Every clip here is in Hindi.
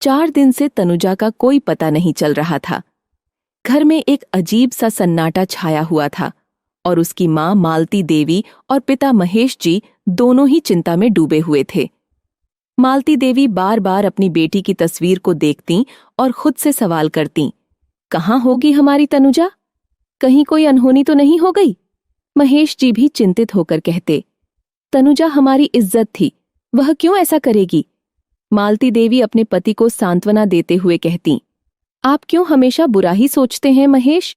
4 दिन से तनुजा का कोई पता नहीं चल रहा था। घर में एक अजीब सा सन्नाटा छाया हुआ था और उसकी माँ मालती देवी और पिता महेश जी दोनों ही चिंता में डूबे हुए थे। मालती देवी बार बार अपनी बेटी की तस्वीर को देखतीं और खुद से सवाल करतीं, कहाँ होगी हमारी तनुजा? कहीं कोई अनहोनी तो नहीं हो गई? महेश जी भी चिंतित होकर कहते, तनुजा हमारी इज्जत थी, वह क्यों ऐसा करेगी? मालती देवी अपने पति को सांत्वना देते हुए कहती, आप क्यों हमेशा बुरा ही सोचते हैं महेश?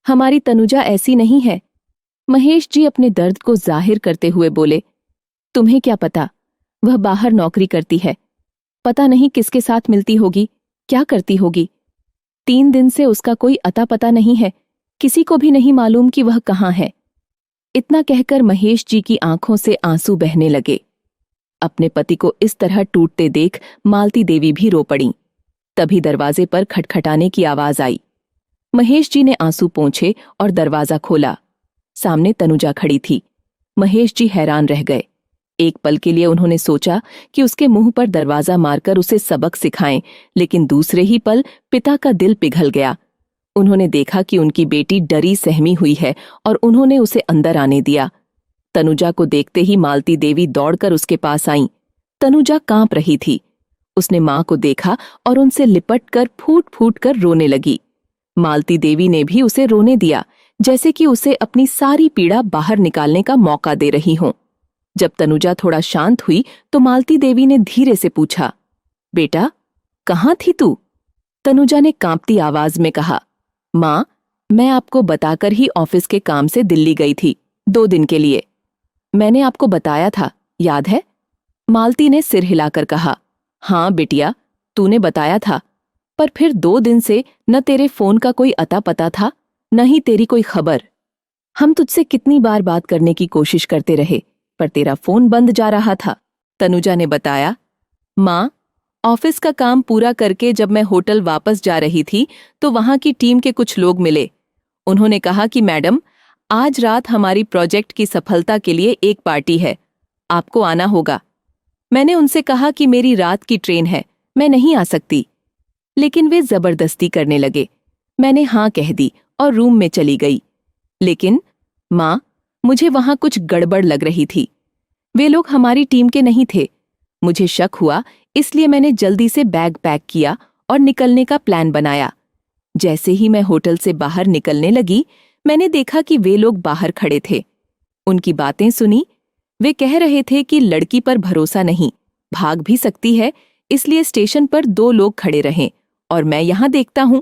हमारी तनुजा ऐसी नहीं है। महेश जी अपने दर्द को जाहिर करते हुए बोले, तुम्हें क्या पता, वह बाहर नौकरी करती है, पता नहीं किसके साथ मिलती होगी, क्या करती होगी। 3 दिन से उसका कोई अता पता नहीं है, किसी को भी नहीं मालूम कि वह कहाँ है। इतना कहकर महेश जी की आंखों से आंसू बहने लगे। अपने पति को इस तरह टूटते देख मालती देवी भी रो पड़ीं। तभी दरवाजे पर खटखटाने की आवाज आई। महेश जी ने आंसू पोंछे और दरवाजा खोला। सामने तनुजा खड़ी थी। महेश जी हैरान रह गए। एक पल के लिए उन्होंने सोचा कि उसके मुंह पर दरवाजा मारकर उसे सबक सिखाएं, लेकिन दूसरे ही पल पिता का दिल पिघल गया। उन्होंने देखा कि उनकी बेटी डरी सहमी हुई है और उन्होंने उसे अंदर आने दिया। तनुजा को देखते ही मालती देवी दौड़कर उसके पास आईं। तनुजा कांप रही थी। उसने मां को देखा और उनसे लिपटकर फूट फूट कर रोने लगी। मालती देवी ने भी उसे रोने दिया, जैसे कि उसे अपनी सारी पीड़ा बाहर निकालने का मौका दे रही हों। जब तनुजा थोड़ा शांत हुई तो मालती देवी ने धीरे से पूछा, बेटा, कहाँ थी तू? तनुजा ने कांपती आवाज में कहा, मां, मैं आपको बताकर ही ऑफिस के काम से दिल्ली गई थी, 2 दिन के लिए। मैंने आपको बताया था, याद है? मालती ने सिर हिलाकर कहा, हाँ बिटिया, तूने बताया था, पर फिर 2 दिन से न तेरे फोन का कोई अता पता था, न ही तेरी कोई खबर। हम तुझसे कितनी बार बात करने की कोशिश करते रहे, पर तेरा फोन बंद जा रहा था। तनुजा ने बताया, मां, ऑफिस का काम पूरा करके जब मैं होटल वापस जा रही थी तो वहां की टीम के कुछ लोग मिले। उन्होंने कहा कि मैडम, आज रात हमारी प्रोजेक्ट की सफलता के लिए एक पार्टी है, आपको आना होगा। मैंने उनसे कहा कि मेरी रात की ट्रेन है, मैं नहीं आ सकती, लेकिन वे जबरदस्ती करने लगे। मैंने हाँ कह दी और रूम में चली गई। लेकिन मां, मुझे वहां कुछ गड़बड़ लग रही थी। वे लोग हमारी टीम के नहीं थे। मुझे शक हुआ, इसलिए मैंने जल्दी से बैग पैक किया और निकलने का प्लान बनाया। जैसे ही मैं होटल से बाहर निकलने लगी, मैंने देखा कि वे लोग बाहर खड़े थे। उनकी बातें सुनी। वे कह रहे थे कि लड़की पर भरोसा नहीं, भाग भी सकती है, इसलिए स्टेशन पर 2 लोग खड़े रहें और मैं यहां देखता हूं।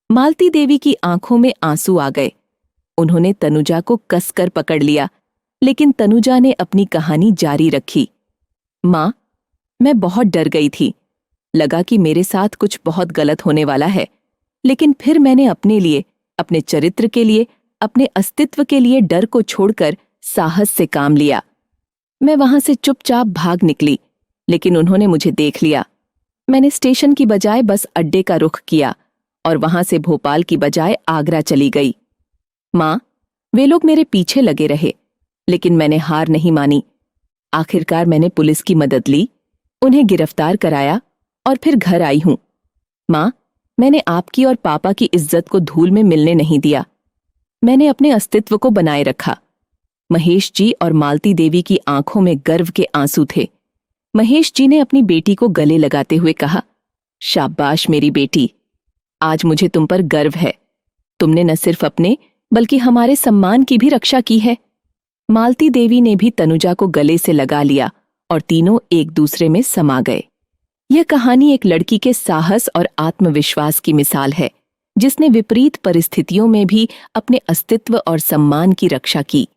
मालती देवी की आंखों में आंसू आ गए। उन्होंने तनुजा को कसकर पकड़ लिया, लेकिन तनुजा ने अपनी कहानी जारी रखी। मां, मैं बहुत डर गई थी। लगा कि मेरे साथ कुछ बहुत गलत होने वाला है, लेकिन फिर मैंने अपने लिए, अपने चरित्र के लिए, अपने अस्तित्व के लिए डर को छोड़कर साहस से काम लिया। मैं वहां से चुपचाप भाग निकली, लेकिन उन्होंने मुझे देख लिया। मैंने स्टेशन की बजाय बस अड्डे का रुख किया और वहां से भोपाल की बजाय आगरा चली गई। मां, वे लोग मेरे पीछे लगे रहे, लेकिन मैंने हार नहीं मानी। आखिरकार मैंने पुलिस की मदद ली, उन्हें गिरफ्तार कराया और फिर घर आई हूं। मां, मैंने आपकी और पापा की इज्जत को धूल में मिलने नहीं दिया। मैंने अपने अस्तित्व को बनाए रखा। महेश जी और मालती देवी की आंखों में गर्व के आंसू थे। महेश जी ने अपनी बेटी को गले लगाते हुए कहा, शाबाश मेरी बेटी, आज मुझे तुम पर गर्व है। तुमने न सिर्फ अपने बल्कि हमारे सम्मान की भी रक्षा की है। मालती देवी ने भी तनुजा को गले से लगा लिया और तीनों एक दूसरे में समा गए। यह कहानी एक लड़की के साहस और आत्मविश्वास की मिसाल है, जिसने विपरीत परिस्थितियों में भी अपने अस्तित्व और सम्मान की रक्षा की।